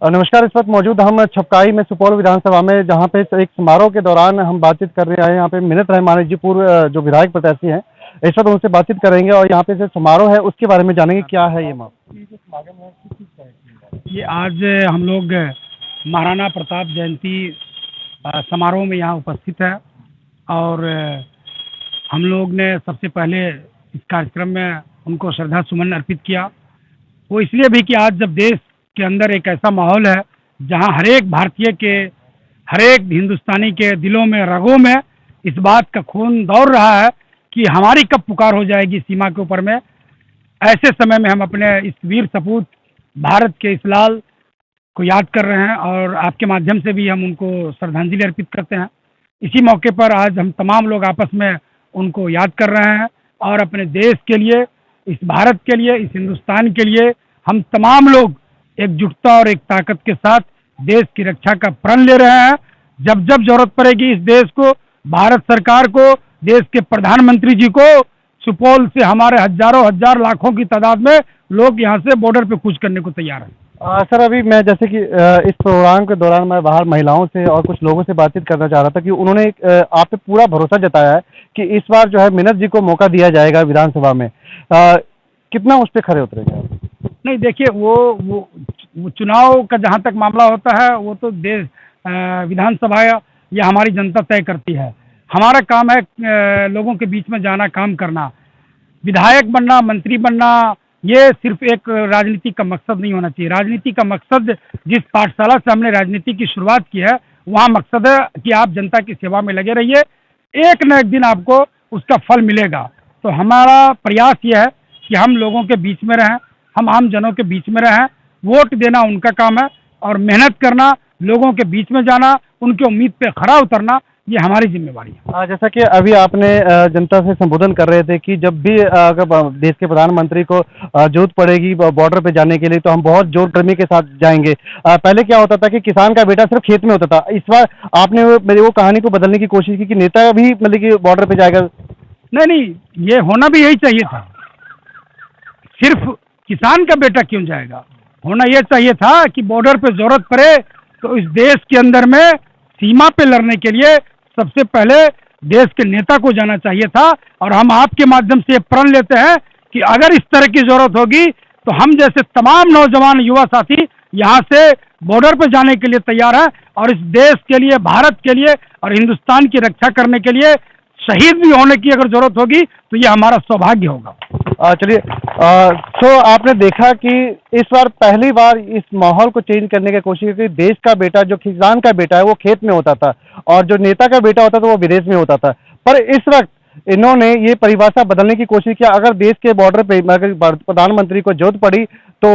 नमस्कार। इस वक्त मौजूद हम छपकाई में सुपौल विधानसभा में, जहां पे एक समारोह के दौरान हम बातचीत कर रहे हैं। यहाँ पे मिन्नत रहमानी जी पूर्व जो विधायक प्रत्याशी हैं, इस वक्त उनसे बातचीत करेंगे और यहाँ पे जो समारोह है उसके बारे में जानेंगे क्या है ये ये आज हम लोग महाराणा प्रताप जयंती समारोह में यहाँ उपस्थित है और हम लोग ने सबसे पहले इस कार्यक्रम में उनको श्रद्धा सुमन अर्पित किया। वो इसलिए भी कि आज जब देश के अंदर एक ऐसा माहौल है जहाँ हर एक भारतीय के, हर एक हिंदुस्तानी के दिलों में, रगों में इस बात का खून दौड़ रहा है कि हमारी कब पुकार हो जाएगी सीमा के ऊपर में। ऐसे समय में हम अपने इस वीर सपूत भारत के इस लाल को याद कर रहे हैं और आपके माध्यम से भी हम उनको श्रद्धांजलि अर्पित करते हैं। इसी मौके पर आज हम तमाम लोग आपस में उनको याद कर रहे हैं और अपने देश के लिए, इस भारत के लिए, इस हिंदुस्तान के लिए हम तमाम लोग एकजुटता और एक ताकत के साथ देश की रक्षा का प्रण ले रहे हैं। जब जब जरूरत पड़ेगी इस देश को, भारत सरकार को, देश के प्रधानमंत्री जी को, सुपौल से हमारे हजारों हजार लाखों की तादाद में लोग यहाँ से बॉर्डर पे कूच करने को तैयार हैं। सर, अभी मैं जैसे कि इस प्रोग्राम के दौरान मैं बाहर महिलाओं से और कुछ लोगों से बातचीत करना चाह रहा था कि उन्होंने आप पे पूरा भरोसा जताया है कि इस बार जो है मिन्नत जी को मौका दिया जाएगा विधानसभा में। कितना उस पर खरे उतरेंगे आप? नहीं, देखिए वो चुनाव का जहाँ तक मामला होता है वो तो देश विधानसभा या हमारी जनता तय करती है। हमारा काम है लोगों के बीच में जाना, काम करना। विधायक बनना, मंत्री बनना, ये सिर्फ एक राजनीति का मकसद नहीं होना चाहिए। राजनीति का मकसद, जिस पाठशाला से हमने राजनीति की शुरुआत की है, वहाँ मकसद है कि आप जनता की सेवा में लगे रहिए, एक न एक दिन आपको उसका फल मिलेगा। तो हमारा प्रयास ये है कि हम लोगों के बीच में रहें, हम आम जनों के बीच में रहें। वोट देना उनका काम है और मेहनत करना, लोगों के बीच में जाना, उनकी उम्मीद पे खरा उतरना, ये हमारी जिम्मेवारी है। जैसा कि अभी आपने जनता से संबोधन कर रहे थे कि जब भी अगर देश के प्रधानमंत्री को जरूरत पड़ेगी बॉर्डर पे जाने के लिए तो हम बहुत जोर गर्मी के साथ जाएंगे। पहले क्या होता था कि किसान का बेटा सिर्फ खेत में होता था। इस बार आपने मेरी वो कहानी को बदलने की कोशिश की कि नेता भी मतलब कि बॉर्डर पे जाएगा। नहीं, ये होना भी यही चाहिए था। सिर्फ किसान का बेटा क्यों जाएगा? होना यह चाहिए था कि बॉर्डर पे जरूरत पड़े तो इस देश के अंदर में सीमा पे लड़ने के लिए सबसे पहले देश के नेता को जाना चाहिए था। और हम आपके माध्यम से प्रण लेते हैं कि अगर इस तरह की जरूरत होगी तो हम जैसे तमाम नौजवान युवा साथी यहाँ से बॉर्डर पे जाने के लिए तैयार हैं और इस देश के लिए, भारत के लिए और हिंदुस्तान की रक्षा करने के लिए शहीद भी होने की अगर जरूरत होगी तो ये हमारा सौभाग्य होगा। चलिए, तो आपने देखा कि इस बार पहली बार इस माहौल को चेंज करने की कोशिश की। देश का बेटा, जो किसान का बेटा है, वो खेत में होता था और जो नेता का बेटा होता था वो विदेश में होता था। पर इस वक्त इन्होंने ये परिभाषा बदलने की कोशिश किया। अगर देश के बॉर्डर पे अगर प्रधानमंत्री को जरूरत पड़ी तो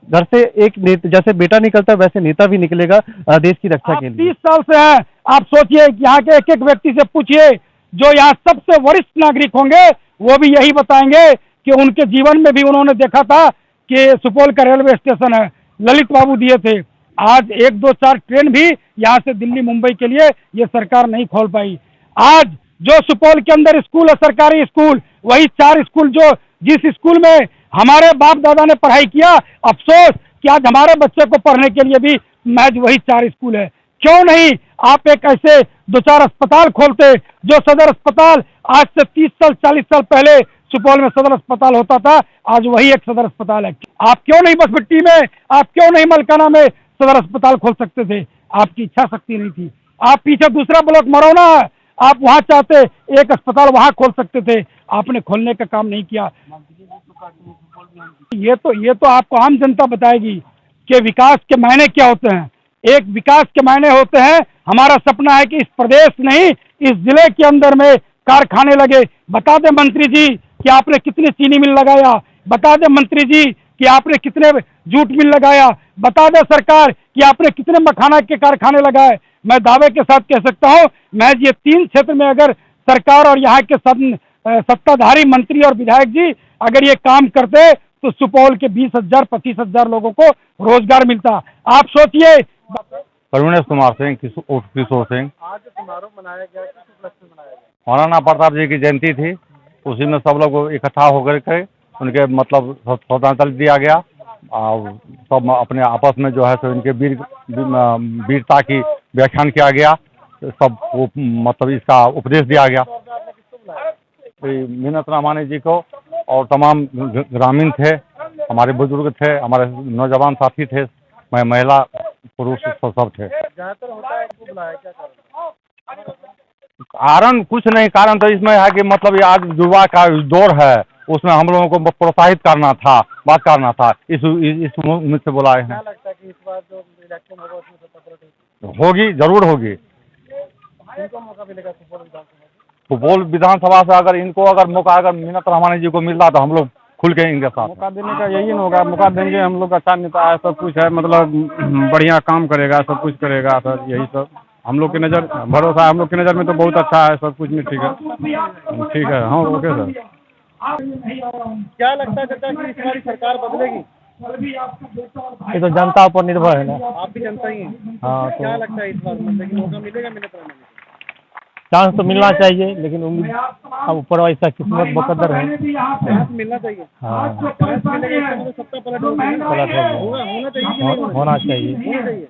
घर से एक जैसे बेटा निकलता है वैसे नेता भी निकलेगा देश की रक्षा के लिए। 30 साल से हैं, आप सोचिए, यहाँ के एक एक व्यक्ति से पूछिए, जो यहाँ सबसे वरिष्ठ नागरिक होंगे वो भी यही बताएंगे कि उनके जीवन में भी उन्होंने देखा था कि सुपौल का रेलवे स्टेशन है, ललित बाबू दिए थे। आज 1, 2, 4 ट्रेन भी यहाँ से दिल्ली, मुंबई के लिए ये सरकार नहीं खोल पाई। आज जो सुपौल के अंदर स्कूल है, सरकारी स्कूल, वही 4 स्कूल जो जिस स्कूल में हमारे बाप दादा ने पढ़ाई किया, अफसोस कि आज हमारे बच्चे को पढ़ने के लिए भी मैच वही 4 स्कूल है। क्यों नहीं आप एक ऐसे 2-4 अस्पताल खोलते? जो सदर अस्पताल आज से 30 साल 40 साल पहले सुपौल में सदर अस्पताल होता था, आज वही एक सदर अस्पताल है। आप क्यों नहीं बसबिट्टी में, आप क्यों नहीं मलकाना में सदर अस्पताल खोल सकते थे? आपकी इच्छा शक्ति नहीं थी। आप पीछे दूसरा ब्लॉक मरौना है, आप वहां चाहते एक अस्पताल वहां खोल सकते थे, आपने खोलने का काम नहीं किया। ये तो आपको आम जनता बताएगी कि विकास के मायने क्या होते हैं। एक विकास के मायने होते हैं, हमारा सपना है कि इस प्रदेश नहीं, इस जिले के अंदर में कारखाने लगे। बता दें मंत्री जी कि आपने कितने चीनी मिल लगाया, बता दें मंत्री जी कि आपने कितने जूट मिल लगाया, बता दें सरकार कि आपने कितने मखाना के कारखाने लगाए। मैं दावे के साथ कह सकता हूं, मैं ये 3 क्षेत्र में अगर सरकार और यहाँ के सत्ताधारी मंत्री और विधायक जी अगर ये काम करते तो सुपौल के 20,000 25,000 लोगों को रोजगार मिलता। आप सोचिए। परवीनेश कुमार सिंह, किशोर सिंह। आज समारोह मनाया गया, किस उपलक्ष्य में मनाया गया? महाराणा प्रताप जी की जयंती थी, उसी में सब लोग इकट्ठा होकर के उनके मतलब श्रद्धांजलि दिया गया और सब अपने आपस में जो है सो इनके वीरता की व्याख्यान किया गया, सब वो मतलब इसका उपदेश दिया गया। मिन्नत रहमानी जी को और तमाम ग्रामीण थे, हमारे बुजुर्ग थे, हमारे नौजवान साथी थे, महिला पुरुष सब थे। कारण कुछ नहीं, कारण तो इसमें है कि मतलब ये आज युवा का दौर है, उसमें हम लोगों को प्रोत्साहित करना था, बात करना था, इस उम्मीद से बुलाए हैं। लगता है कि इस बार जो इलेक्शन होगा उसमें सत्ता पलट होगी, जरूर होगी। किनको मौका मिलेगा सुपौल विधानसभा से अगर इनको अगर मौका अगर मिन्नत रहमानी जी को मिलता तो हम लोग खुल के इनके साथ। मौका देने का यही न होगा, मौका देंगे, हम लोग अच्छा नेता है, सब कुछ है, मतलब बढ़िया काम करेगा, सब कुछ करेगा सर, यही सब हम लोग की नज़र भरोसा है, हम लोग की नज़र में तो बहुत अच्छा है, सब कुछ में ठीक है, ठीक है। हाँ ओके सर। क्या लगता है चाचा कि इस बार सरकार बदलेगी? ये तो जनता पर निर्भर है ना। आप भी जनता ही हैं। हाँ तो क्या लगता है इस बार मतलब कि मौका मिलेगा मिन्नत रहमानी को? चांस तो मिलना चाहिए, लेकिन उम्मीद अब ऊपर ऐसा किस्मत मुकद्दर है। चांस मिलना चाहिए। हाँ चांस मिलेगा इसका मतलब सत्ता पलट होगी। पलट होगी। होना चाहिए कि नहीं होना चाहिए। होना चाहिए।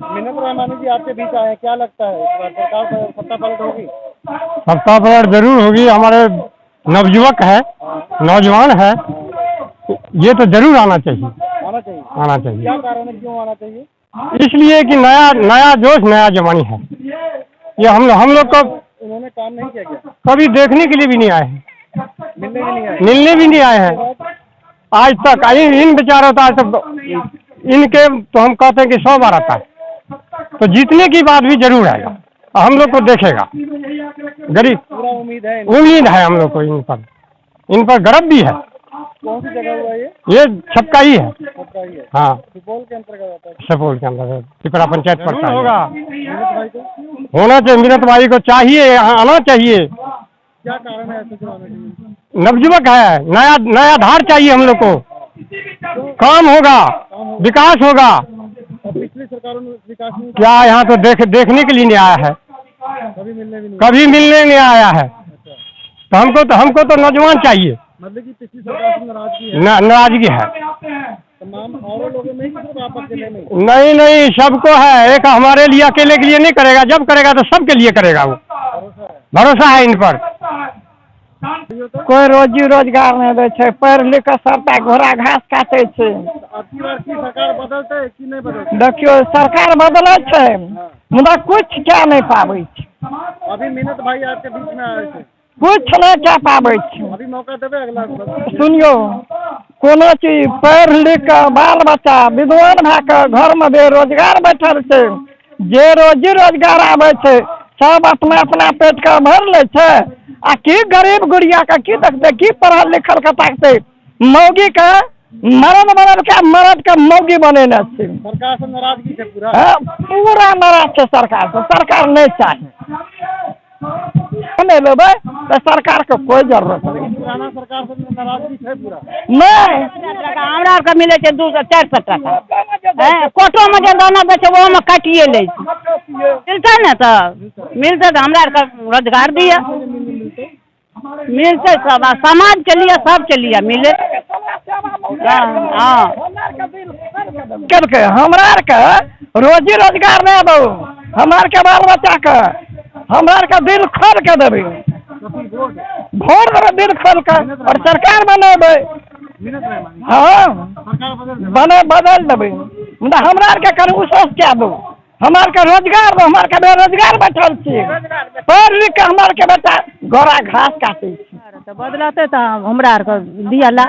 मिन्नत रहमानी जी आपके बीच आए हैं, क्या लगता है इस बार सरकार सत्ता पलट होगी? सत्ता पलट जरूर होगी। हमारे नवयुवक है, नौजवान है, ये तो जरूर आना चाहिए, आना चाहिए। आना चाहिए। क्या कारण है, क्यों आना चाहिए? इसलिए कि नया जोश, नया जवानी है। ये हम लोग को उन्होंने काम नहीं किया क्या? कभी देखने के लिए भी नहीं आए हैं, मिलने भी नहीं आए? मिलने भी नहीं आए हैं आज तक। इन बेचारों का आज तक इनके तो हम कहते हैं कि 100 बार आता है, तो जीतने की बात भी जरूर आएगा, हम लोग को देखेगा। गरीब पूरा उम्मीद है हम लोग को, इन पर गर्व भी है। कौन सी जगह हुआ ये छपका ही है। सबका ही है। हाँ सुपौल के अंतर्गत आता है। सुपौल के अंदर पिपरा पंचायत पड़ता होगा। मिन्नत भाई को होना चाहिए, मिन्नत भाई को चाहिए, यहाँ आना चाहिए। क्या कारण है ऐसे जो आना चाहिए? नवयुवक है, नया धार चाहिए हम लोग को, काम होगा, विकास होगा। और पिछली सरकारों में विकास नहीं क्या यहाँ तो देखने के लिए नहीं आया है, कभी मिलने भी नहीं। कभी मिलने नहीं आया है। तो हमको तो नौजवान चाहिए। मतलब कि पिछली सरकार से नाराजगी है नाराजगी है तमाम और लोगों में, सिर्फ आप अकेले में? नहीं, सबको है। एक हमारे लिए अकेले के लिए नहीं करेगा, जब करेगा तो सबके लिए करेगा वो। भरोसा है इन पर। कोई रोजी रोजगार नहीं दे छे, पढ़ लिख के सबटा घोड़ा घास काटे छे। आपकी बार की सरकार बदलते कि नहीं बदलते? देखियो सरकार बदले छे, मुदा कुछ क्या नहीं पाबै छे। अभी मिन्नत भाई आपके बीच में आए थे, कुछ नहीं क्या पाबै छे। अभी मौका देवे अगला बार? सुनियो, कोनो चीज पढ़ लिख के बाल बच्चा विद्वान भए के घर में बेरोजगार बैठल छे, जे रोजी रोजगार आबै छे सब अपना अपना पेट का भर ले छे। आ की गरीब गुड़िया का की देखते, की पढ़ल लिखल के ताकते, मौगी के मरद बनल के मरद के मौगी बनेने छे। सरकार से नाराजगी है पूरा? पूरा नाराज छे सरकार से। सरकार नहीं चाहिए, नहीं लेबै तो सरकार के कोई जरूरत नहीं। पुराना सरकार से नाराजगी है पूरा? नहीं, हमरा आर के मिले छै 200-400 टाका, कोटो में जे दाना दै छै ओहो में काटिए लै छै। मिलतै ने तऽ मिलतै तऽ हमरा आर के रोजगार दिया, मिलतै सब, आ समाज के लिए सबके लिए मिले। हाँ केलकै हमरा आर के रोजी रोजगार नहीं दो, हमरा आर के बाल बच्चा के हमरा आर के दिल खोल के देबै, भोट देबै दिल खोल के, और सरकार बनेबै। हाँ बदल देबै, मुदा हमरा आर के करू सोच क्या दो, हमरा आर के रोजगार दो। हमरा आर के बेरोजगार बैठल छियै, पढ़ लिख के हमरा आर के बेटा घोड़ा घास काटै छै। तऽ बदलतै तऽ हमरा आर के दिया ला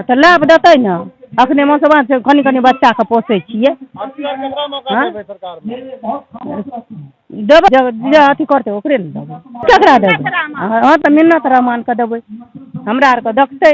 तऽ लाभ देतै ने। अखने मौसम छै, कनि बच्चा के पोसै छियै। आपकी बार कितना मौका देवे सरकार में? देबै जे अथी करतै ओकरे ने देबै, केकरा देबै? हाँ तऽ मिन्नत रहमान के देबै, हमरा आर के देखतै।